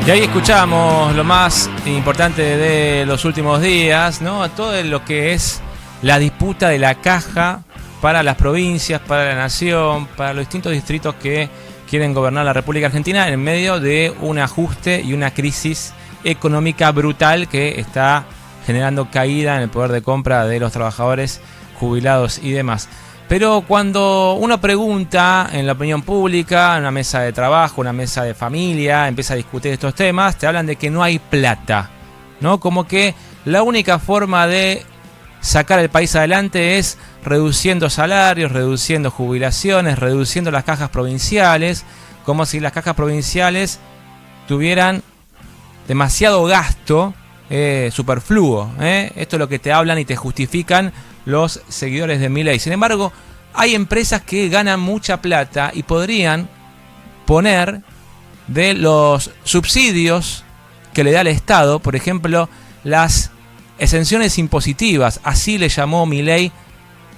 Y ahí escuchamos lo más importante de los últimos días, ¿no? Todo lo que es la disputa de la caja para las provincias, para la nación, para los distintos distritos que quieren gobernar la República Argentina en medio de un ajuste y una crisis económica brutal que está generando caída en el poder de compra de los trabajadores, jubilados y demás. Pero cuando uno pregunta en la opinión pública, en una mesa de trabajo, una mesa de familia, empieza a discutir estos temas, te hablan de que no hay plata, ¿no? Como que la única forma de sacar el país adelante es reduciendo salarios, reduciendo jubilaciones, reduciendo las cajas provinciales, como si las cajas provinciales tuvieran demasiado gasto superfluo. Esto es lo que te hablan y te justifican los seguidores de Milei. Sin embargo, hay empresas que ganan mucha plata y podrían poner de los subsidios que le da el Estado, por ejemplo, las exenciones impositivas, así le llamó Milei,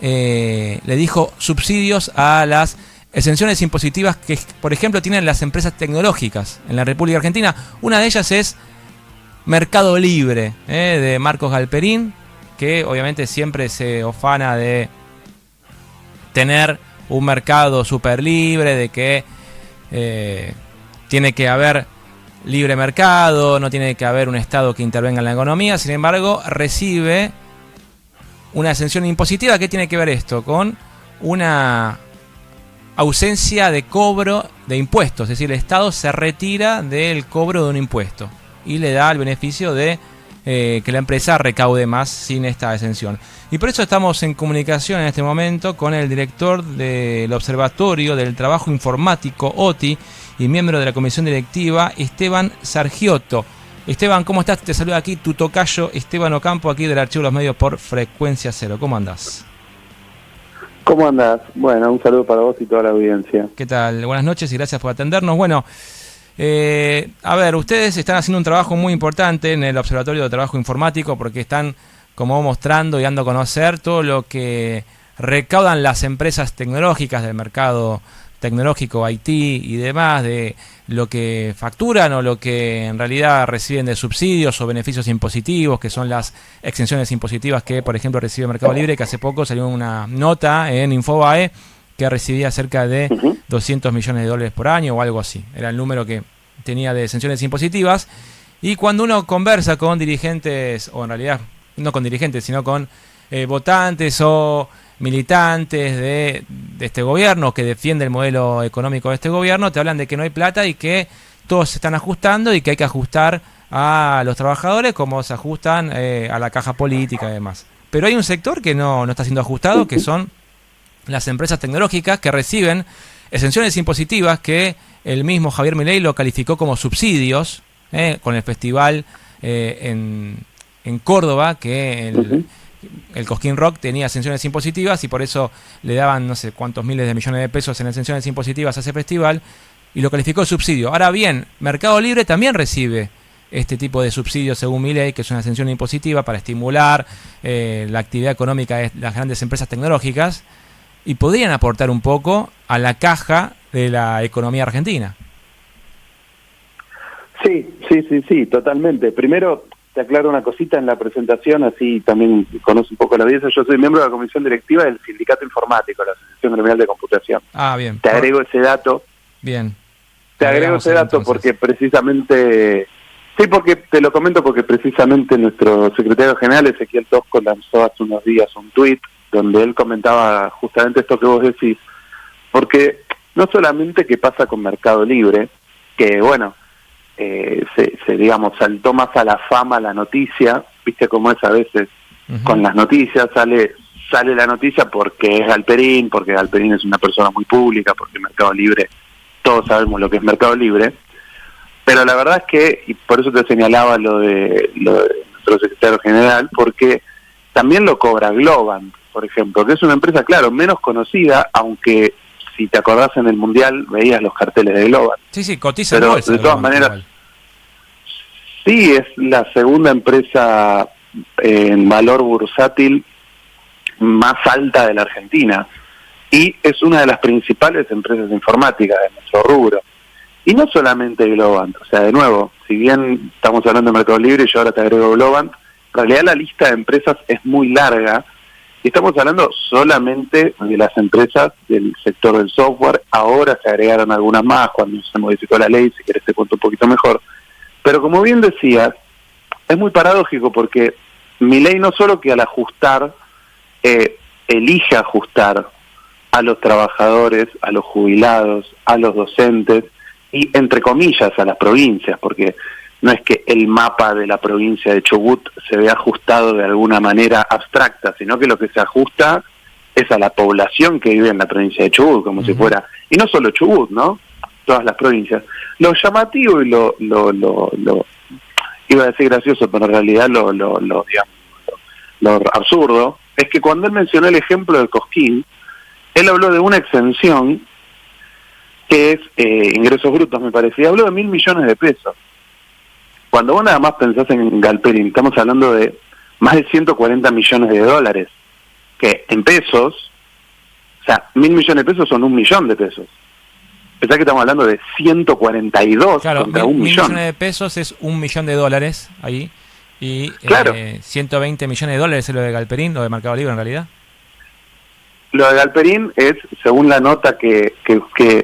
le dijo subsidios a las exenciones impositivas que, por ejemplo, tienen las empresas tecnológicas en la República Argentina. Una de ellas es Mercado Libre, de Marcos Galperín, que obviamente siempre se ufana de tener un mercado súper libre, de que tiene que haber libre mercado, no tiene que haber un Estado que intervenga en la economía. Sin embargo, recibe una exención impositiva. ¿Qué tiene que ver esto? Con una ausencia de cobro de impuestos, es decir, el Estado se retira del cobro de un impuesto y le da el beneficio de que la empresa recaude más sin esta exención. Y por eso estamos en comunicación en este momento con el director del Observatorio del Trabajo Informático, OTI, y miembro de la comisión directiva, Esteban Sargiotto. Esteban, ¿cómo estás? Te saluda aquí tu tocayo Esteban Ocampo, aquí del Archivo de los Medios por Frecuencia Cero. ¿Cómo andás? ¿Cómo andás? Bueno, un saludo para vos y toda la audiencia. ¿Qué tal? Buenas noches y gracias por atendernos. Bueno, a ver, ustedes están haciendo un trabajo muy importante en el Observatorio de Trabajo Informático porque están como mostrando y dando a conocer todo lo que recaudan las empresas tecnológicas del mercado tecnológico, IT y demás, de lo que facturan o lo que en realidad reciben de subsidios o beneficios impositivos, que son las exenciones impositivas que, por ejemplo, recibe Mercado Libre, que hace poco salió una nota en Infobae que recibía cerca de 200 millones de dólares por año o algo así. Era el número que tenía de exenciones impositivas. Y cuando uno conversa con dirigentes, o en realidad no con dirigentes, sino con votantes o militantes de este gobierno que defiende el modelo económico de este gobierno, te hablan de que no hay plata y que todos se están ajustando y que hay que ajustar a los trabajadores como se ajustan a la caja política y demás. Pero hay un sector que no está siendo ajustado, que son las empresas tecnológicas que reciben exenciones impositivas que el mismo Javier Milei lo calificó como subsidios, con el festival en Córdoba, que el Cosquín Rock tenía exenciones impositivas y por eso le daban no sé cuántos miles de millones de pesos en exenciones impositivas a ese festival y lo calificó subsidio. Ahora bien, Mercado Libre también recibe este tipo de subsidios según Milei, que es una exención impositiva para estimular la actividad económica de las grandes empresas tecnológicas y podrían aportar un poco a la caja de la economía argentina. Sí, totalmente. Primero, te aclaro una cosita en la presentación, así también conoce un poco la audiencia. Yo soy miembro de la comisión directiva del Sindicato Informático, la Asociación Gremial de Computación. Ah, bien. Te agrego ese dato. Bien. Te agrego ese dato entonces, porque precisamente... Sí, porque te lo comento porque precisamente nuestro secretario general, Ezequiel Tosco, lanzó hace unos días un tuit donde él comentaba justamente esto que vos decís. Porque no solamente que pasa con Mercado Libre, que bueno... se digamos saltó más a la fama la noticia, viste cómo es a veces con las noticias, sale la noticia porque es Galperín, porque Galperín es una persona muy pública, porque Mercado Libre, todos sabemos lo que es Mercado Libre, pero la verdad es que, y por eso te señalaba lo de nuestro secretario general, porque también lo cobra Globant, por ejemplo, que es una empresa, claro, menos conocida, aunque si te acordás en el Mundial veías los carteles de Globant. Sí, cotiza pero en bolsa, de todas maneras igual. Sí, es la segunda empresa en valor bursátil más alta de la Argentina y es una de las principales empresas informáticas de nuestro rubro. Y no solamente Globant, o sea, de nuevo, si bien estamos hablando de Mercado Libre y yo ahora te agrego Globant, en realidad la lista de empresas es muy larga y estamos hablando solamente de las empresas del sector del software. Ahora se agregaron algunas más cuando se modificó la ley, si querés te cuento un poquito mejor. Pero como bien decías, es muy paradójico porque mi ley no solo que al ajustar, elige ajustar a los trabajadores, a los jubilados, a los docentes y, entre comillas, a las provincias, porque no es que el mapa de la provincia de Chubut se vea ajustado de alguna manera abstracta, sino que lo que se ajusta es a la población que vive en la provincia de Chubut, como si fuera, y no solo Chubut, ¿no? Todas las provincias. Lo llamativo y lo iba a decir gracioso, pero en realidad lo absurdo, es que cuando él mencionó el ejemplo del Cosquín, él habló de una exención que es ingresos brutos, me parecía, habló de 1.000 millones de pesos. Cuando vos nada más pensás en Galperín, estamos hablando de más de 140 millones de dólares, que en pesos, o sea, 1.000 millones de pesos son 1 millón de pesos. Pensá que estamos hablando de 142 contra 1 millón. 1.000 millones de pesos es 1 millón de dólares ahí, y claro. 120 millones de dólares es lo de Galperín, lo de Mercado Libre en realidad. Lo de Galperín es, según la nota, que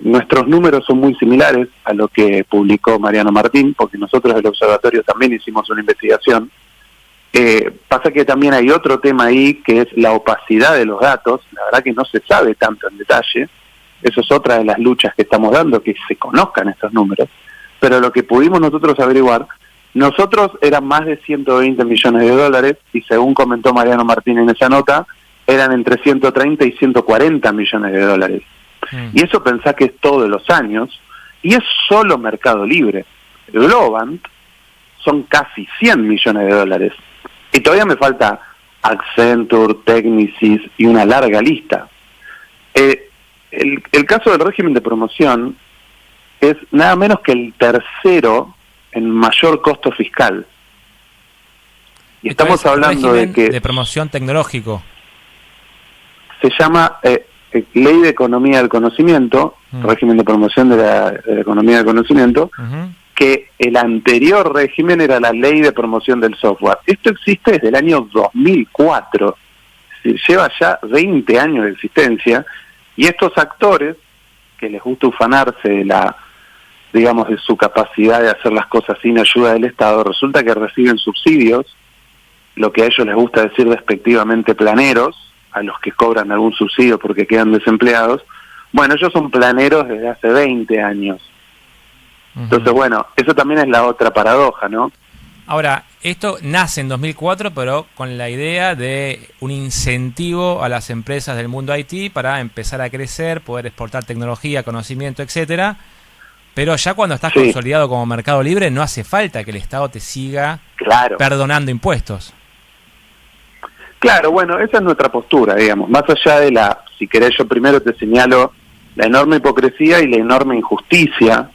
nuestros números son muy similares a lo que publicó Mariano Martín, porque nosotros del Observatorio también hicimos una investigación. Pasa que también hay otro tema ahí, que es la opacidad de los datos. La verdad que no se sabe tanto en detalle. Eso es otra de las luchas que estamos dando, que se conozcan estos números. Pero lo que pudimos nosotros averiguar, nosotros eran más de 120 millones de dólares, y según comentó Mariano Martín en esa nota, eran entre 130 y 140 millones de dólares. Y eso pensá que es todos los años, y es solo Mercado Libre. Globant son casi 100 millones de dólares. Y todavía me falta Accenture, Technisys y una larga lista. El caso del régimen de promoción es nada menos que el tercero en mayor costo fiscal. Y estamos hablando de que... de promoción tecnológico. Se llama Ley de Economía del Conocimiento, régimen de promoción de la economía del conocimiento, que el anterior régimen era la Ley de Promoción del Software. Esto existe desde el año 2004, es decir, lleva ya 20 años de existencia, y estos actores, que les gusta ufanarse de de su capacidad de hacer las cosas sin ayuda del Estado, resulta que reciben subsidios, lo que a ellos les gusta decir despectivamente planeros, a los que cobran algún subsidio porque quedan desempleados. Bueno, ellos son planeros desde hace 20 años. Entonces, bueno, eso también es la otra paradoja, ¿no? Ahora, esto nace en 2004, pero con la idea de un incentivo a las empresas del mundo IT para empezar a crecer, poder exportar tecnología, conocimiento, etcétera. Pero ya cuando estás consolidado como Mercado Libre, no hace falta que el Estado te siga perdonando impuestos. Claro, bueno, esa es nuestra postura, digamos. Más allá de si querés, yo primero te señalo la enorme hipocresía y la enorme injusticia.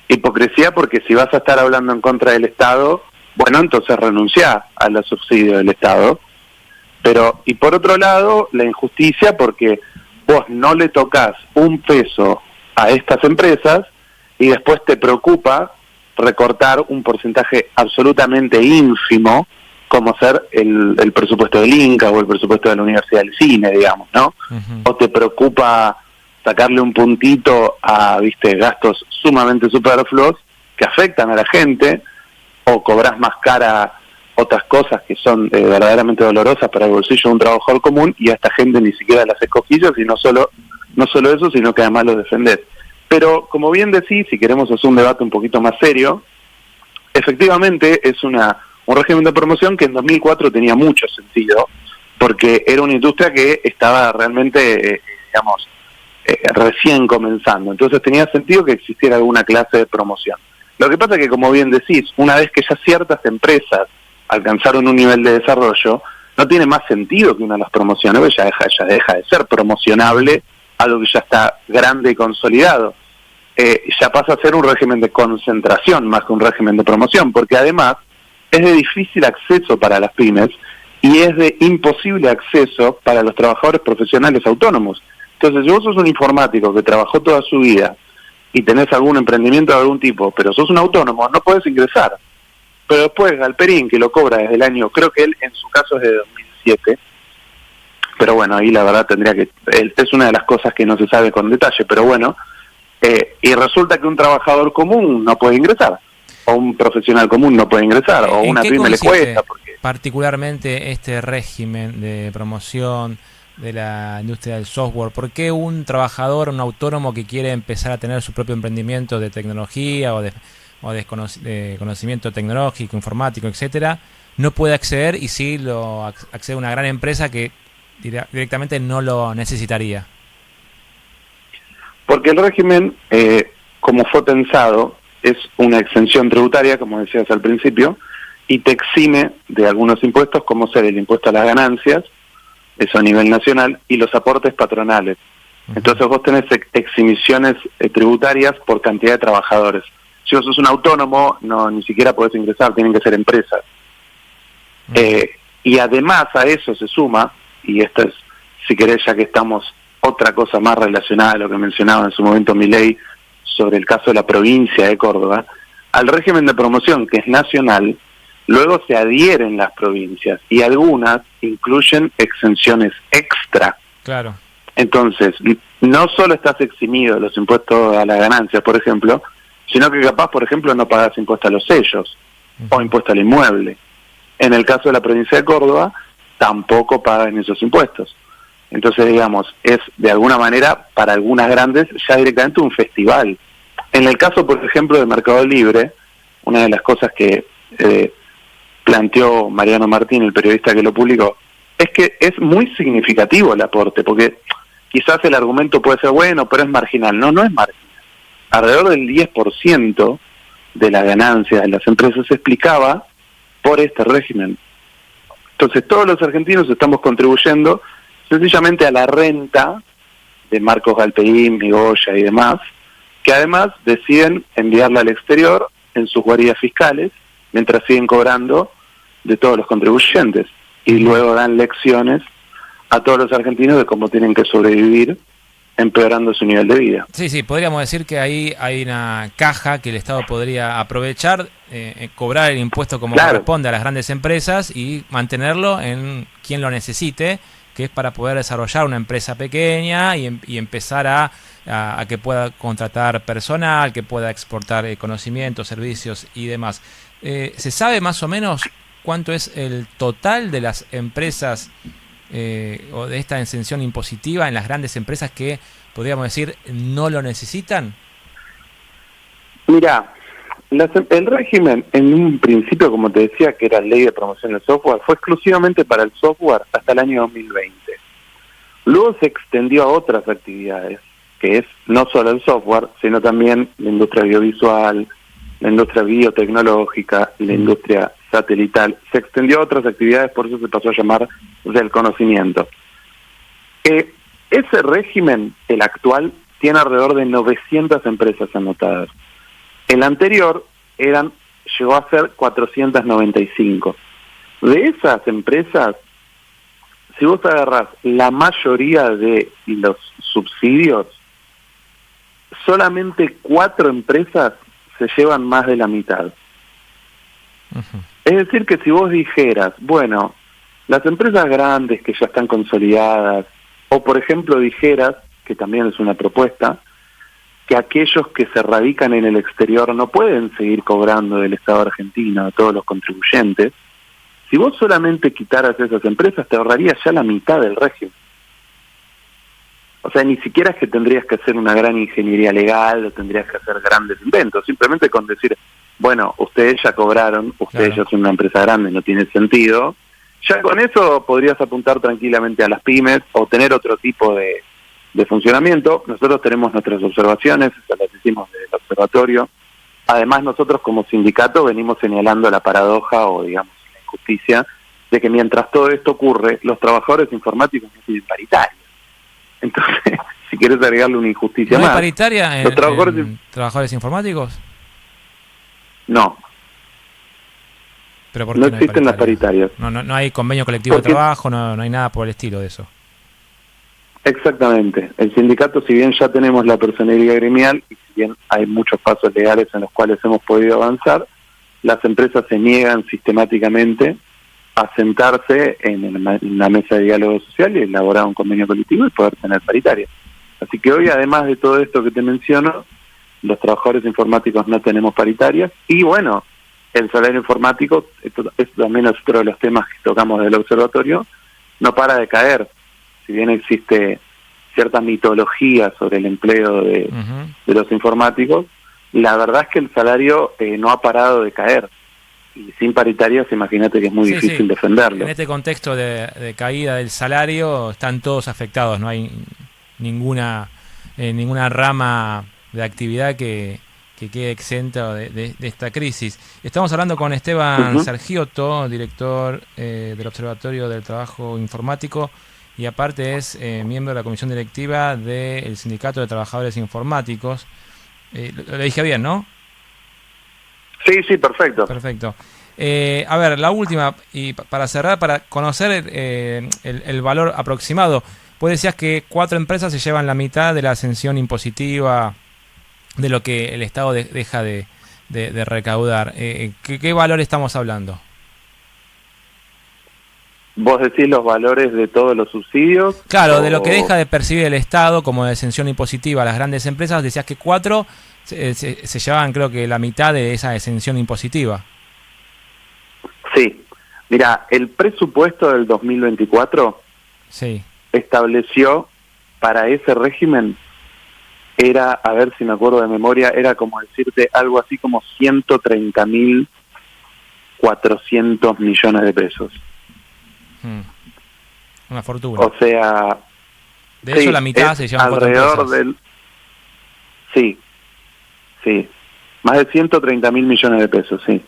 Hipocresía porque si vas a estar hablando en contra del Estado, bueno, entonces renunciá a los subsidios del Estado. Pero, y por otro lado, la injusticia porque vos no le tocas un peso a estas empresas y después te preocupa recortar un porcentaje absolutamente ínfimo, como ser el presupuesto del Inca o el presupuesto de la Universidad del Cine, digamos, ¿no? O te preocupa sacarle un puntito a, gastos sumamente superfluos que afectan a la gente, o cobras más cara otras cosas que son verdaderamente dolorosas para el bolsillo de un trabajador común, y a esta gente ni siquiera las escogillas, y no solo eso, sino que además los defendés. Pero, como bien decís, si queremos hacer un debate un poquito más serio, efectivamente es un régimen de promoción que en 2004 tenía mucho sentido, porque era una industria que estaba realmente, recién comenzando. Entonces tenía sentido que existiera alguna clase de promoción. Lo que pasa es que, como bien decís, una vez que ya ciertas empresas alcanzaron un nivel de desarrollo, no tiene más sentido que una las promocione, porque ya deja de ser promocionable algo que ya está grande y consolidado. Ya pasa a ser un régimen de concentración más que un régimen de promoción, porque además es de difícil acceso para las pymes y es de imposible acceso para los trabajadores profesionales autónomos. Entonces, si vos sos un informático que trabajó toda su vida y tenés algún emprendimiento de algún tipo, pero sos un autónomo, no podés ingresar. Pero después Galperín, que lo cobra desde el año, creo que él en su caso es de 2007, pero bueno, ahí la verdad es una de las cosas que no se sabe con detalle, pero bueno, y resulta que un trabajador común no puede ingresar, o un profesional común no puede ingresar, o una pyme le cuesta. Particularmente este régimen de promoción de la industria del software, ¿por qué un trabajador, un autónomo que quiere empezar a tener su propio emprendimiento de tecnología o de conocimiento tecnológico, informático, etcétera, no puede acceder y sí lo accede a una gran empresa que directamente no lo necesitaría? Porque el régimen, como fue pensado, es una exención tributaria, como decías al principio, y te exime de algunos impuestos, como ser el impuesto a las ganancias, eso a nivel nacional, y los aportes patronales. Entonces vos tenés eximiciones tributarias por cantidad de trabajadores. Si vos sos un autónomo, no ni siquiera podés ingresar, tienen que ser empresas. Y además a eso se suma, y esto es, si querés, ya que estamos, otra cosa más relacionada a lo que mencionaba en su momento Milei sobre el caso de la provincia de Córdoba, al régimen de promoción, que es nacional, luego se adhieren las provincias y algunas incluyen exenciones extra. Claro. Entonces, no solo estás eximido de los impuestos a las ganancias, por ejemplo, sino que capaz, por ejemplo, no pagas impuesto a los sellos o impuesto al inmueble. En el caso de la provincia de Córdoba, tampoco pagan esos impuestos. Entonces, digamos, es de alguna manera, para algunas grandes, ya directamente un festival. En el caso, por ejemplo, de Mercado Libre, una de las cosas que planteó Mariano Martín, el periodista que lo publicó, es que es muy significativo el aporte, porque quizás el argumento puede ser bueno, pero es marginal. No, no es marginal. Alrededor del 10% de las ganancias de las empresas se explicaba por este régimen. Entonces todos los argentinos estamos contribuyendo sencillamente a la renta de Marcos Galperín, Migoya y demás, que además deciden enviarla al exterior en sus guaridas fiscales, mientras siguen cobrando de todos los contribuyentes, y luego dan lecciones a todos los argentinos de cómo tienen que sobrevivir, empeorando su nivel de vida. Sí, podríamos decir que ahí hay una caja que el Estado podría aprovechar, cobrar el impuesto como corresponde a las grandes empresas y mantenerlo en quien lo necesite, que es para poder desarrollar una empresa pequeña y empezar a que pueda contratar personal, que pueda exportar conocimientos, servicios y demás. ¿Se sabe más o menos cuánto es el total de las empresas o de esta exención impositiva en las grandes empresas que, podríamos decir, no lo necesitan? Mira, el régimen en un principio, como te decía, que era ley de promoción del software, fue exclusivamente para el software hasta el año 2020. Luego se extendió a otras actividades, que es no solo el software, sino también la industria audiovisual, la industria biotecnológica, la industria satelital. Se extendió a otras actividades, por eso se pasó a llamar del conocimiento. Ese régimen, el actual, tiene alrededor de 900 empresas anotadas. El anterior llegó a ser 495. De esas empresas, si vos agarrás la mayoría de los subsidios, solamente 4 empresas se llevan más de la mitad. Es decir, que si vos dijeras, bueno, las empresas grandes que ya están consolidadas, o por ejemplo dijeras, que también es una propuesta, que aquellos que se radican en el exterior no pueden seguir cobrando del Estado argentino, de todos los contribuyentes, si vos solamente quitaras esas empresas, te ahorrarías ya la mitad del régimen. O sea, ni siquiera es que tendrías que hacer una gran ingeniería legal o tendrías que hacer grandes inventos, simplemente con decir, bueno, ustedes ya cobraron, ustedes ya son una empresa grande, no tiene sentido. Ya con eso podrías apuntar tranquilamente a las pymes o tener otro tipo de funcionamiento. Nosotros tenemos nuestras observaciones, esas las hicimos desde el observatorio. Además, nosotros como sindicato venimos señalando la paradoja o, digamos, la injusticia de que mientras todo esto ocurre, los trabajadores informáticos no tienen paritaria. Entonces, si quieres agregarle una injusticia más... ¿No hay paritaria en trabajadores informáticos? No. ¿Pero por qué no existen las paritarias. No hay convenio colectivo de trabajo, no hay nada por el estilo de eso. Exactamente. El sindicato, si bien ya tenemos la personería gremial y bien hay muchos pasos legales en los cuales hemos podido avanzar, las empresas se niegan sistemáticamente a sentarse en una mesa de diálogo social y elaborar un convenio colectivo y poder tener paritaria. Así que hoy, además de todo esto que te menciono, los trabajadores informáticos no tenemos paritarias y bueno, el salario informático, esto también es otro de los temas que tocamos del observatorio, no para de caer. Si bien existe cierta mitología sobre el empleo de los informáticos, la verdad es que el salario no ha parado de caer. Y sin paritarias, imagínate que es muy difícil defenderlo. En este contexto de caída del salario están todos afectados, no hay ninguna rama de actividad que quede exenta de esta crisis. Estamos hablando con Esteban Sargiotto, director del Observatorio del Trabajo Informático, y aparte es miembro de la comisión directiva del Sindicato de Trabajadores Informáticos. Lo dije bien, ¿no? Sí, perfecto. Perfecto. A ver, la última, y para cerrar, para conocer el valor aproximado, vos decías que 4 empresas se llevan la mitad de la ascensión impositiva de lo que el Estado deja de recaudar. ¿Qué valor estamos hablando? ¿Vos decís los valores de todos los subsidios? Claro, de lo que deja de percibir el Estado como exención impositiva a las grandes empresas, decías que 4 se llevaban, creo que la mitad de esa exención impositiva. Sí. Mira, el presupuesto del 2024 estableció para ese régimen, era, a ver si me acuerdo de memoria, era como decirte algo así como 130.400 millones de pesos. Una fortuna. O sea, de eso la mitad se llevan alrededor del... Sí, más de 130.000 millones de pesos, sí.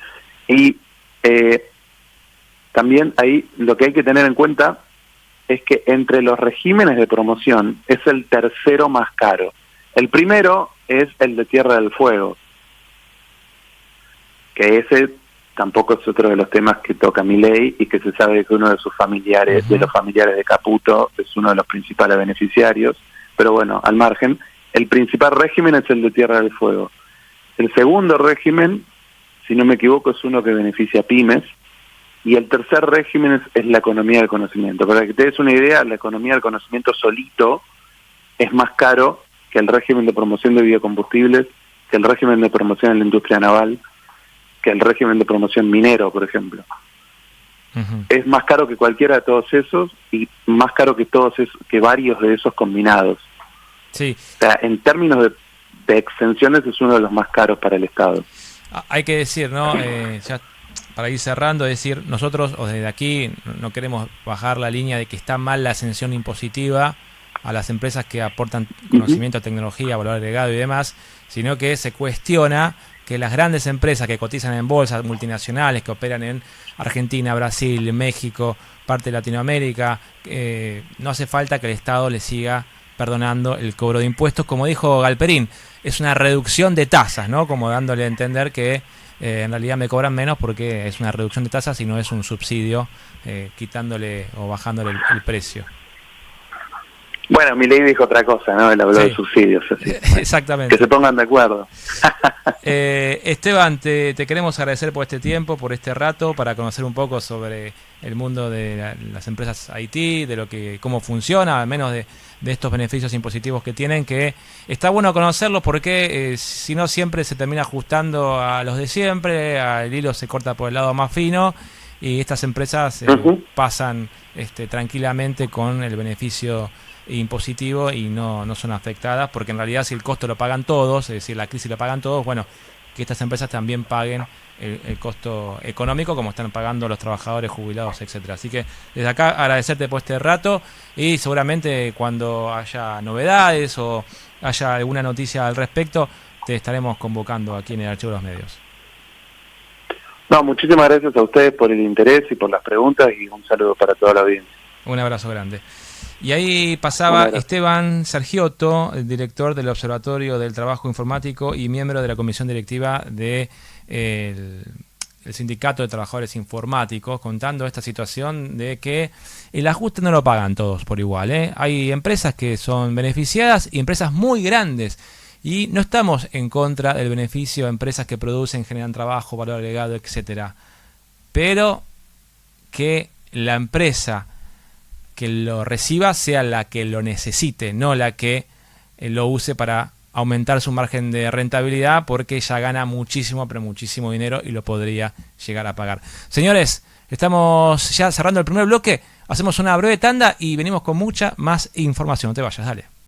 Y también ahí lo que hay que tener en cuenta es que entre los regímenes de promoción es el tercero más caro. El primero es el de Tierra del Fuego, que ese tampoco es otro de los temas que toca Milei y que se sabe que uno de sus familiares, de los familiares de Caputo, es uno de los principales beneficiarios. Pero bueno, al margen, el principal régimen es el de Tierra del Fuego. El segundo régimen, si no me equivoco, es uno que beneficia a pymes. Y el tercer régimen es la economía del conocimiento. Para que te des una idea, la economía del conocimiento solito es más caro que el régimen de promoción de biocombustibles, que el régimen de promoción en la industria naval, que el régimen de promoción minero, por ejemplo. Es más caro que cualquiera de todos esos y más caro que que varios de esos combinados. Sí. O sea, en términos de exenciones es uno de los más caros para el Estado. Hay que decir, ¿no? Ya para ir cerrando, es decir, nosotros o desde aquí no queremos bajar la línea de que está mal la ascensión impositiva a las empresas que aportan conocimiento, tecnología, valor agregado y demás, sino que se cuestiona que las grandes empresas que cotizan en bolsas multinacionales, que operan en Argentina, Brasil, México, parte de Latinoamérica, no hace falta que el Estado les siga perdonando el cobro de impuestos. Como dijo Galperín, es una reducción de tasas, ¿no? Como dándole a entender que en realidad me cobran menos porque es una reducción de tasas y no es un subsidio quitándole o bajándole el precio. Bueno, Milei dijo otra cosa, ¿no? Él habló de subsidios. Así. Exactamente. Que se pongan de acuerdo. Esteban, te queremos agradecer por este tiempo, por este rato, para conocer un poco sobre el mundo de las empresas IT, de cómo funciona, al menos de estos beneficios impositivos que tienen, que está bueno conocerlos porque si no siempre se termina ajustando a los de siempre, el hilo se corta por el lado más fino y estas empresas pasan tranquilamente con el beneficio impositivo y no son afectadas, porque en realidad si el costo lo pagan todos, es decir, la crisis lo pagan todos, bueno, que estas empresas también paguen el costo económico como están pagando los trabajadores jubilados, etcétera. Así que desde acá agradecerte por este rato y seguramente cuando haya novedades o haya alguna noticia al respecto te estaremos convocando aquí en el Archivo de los Medios. No, muchísimas gracias a ustedes por el interés y por las preguntas y un saludo para toda la audiencia. Un abrazo grande. Y ahí pasaba Esteban Sargiotto, el director del Observatorio del Trabajo Informático y miembro de la comisión directiva del Sindicato de Trabajadores Informáticos, contando esta situación de que el ajuste no lo pagan todos por igual, ¿eh? Hay empresas que son beneficiadas y empresas muy grandes. Y no estamos en contra del beneficio a empresas que producen, generan trabajo, valor agregado, etcétera. Pero que la empresa que lo reciba sea la que lo necesite, no la que lo use para aumentar su margen de rentabilidad, porque ya gana muchísimo, pero muchísimo dinero y lo podría llegar a pagar. Señores, estamos ya cerrando el primer bloque, hacemos una breve tanda y venimos con mucha más información. No te vayas, dale.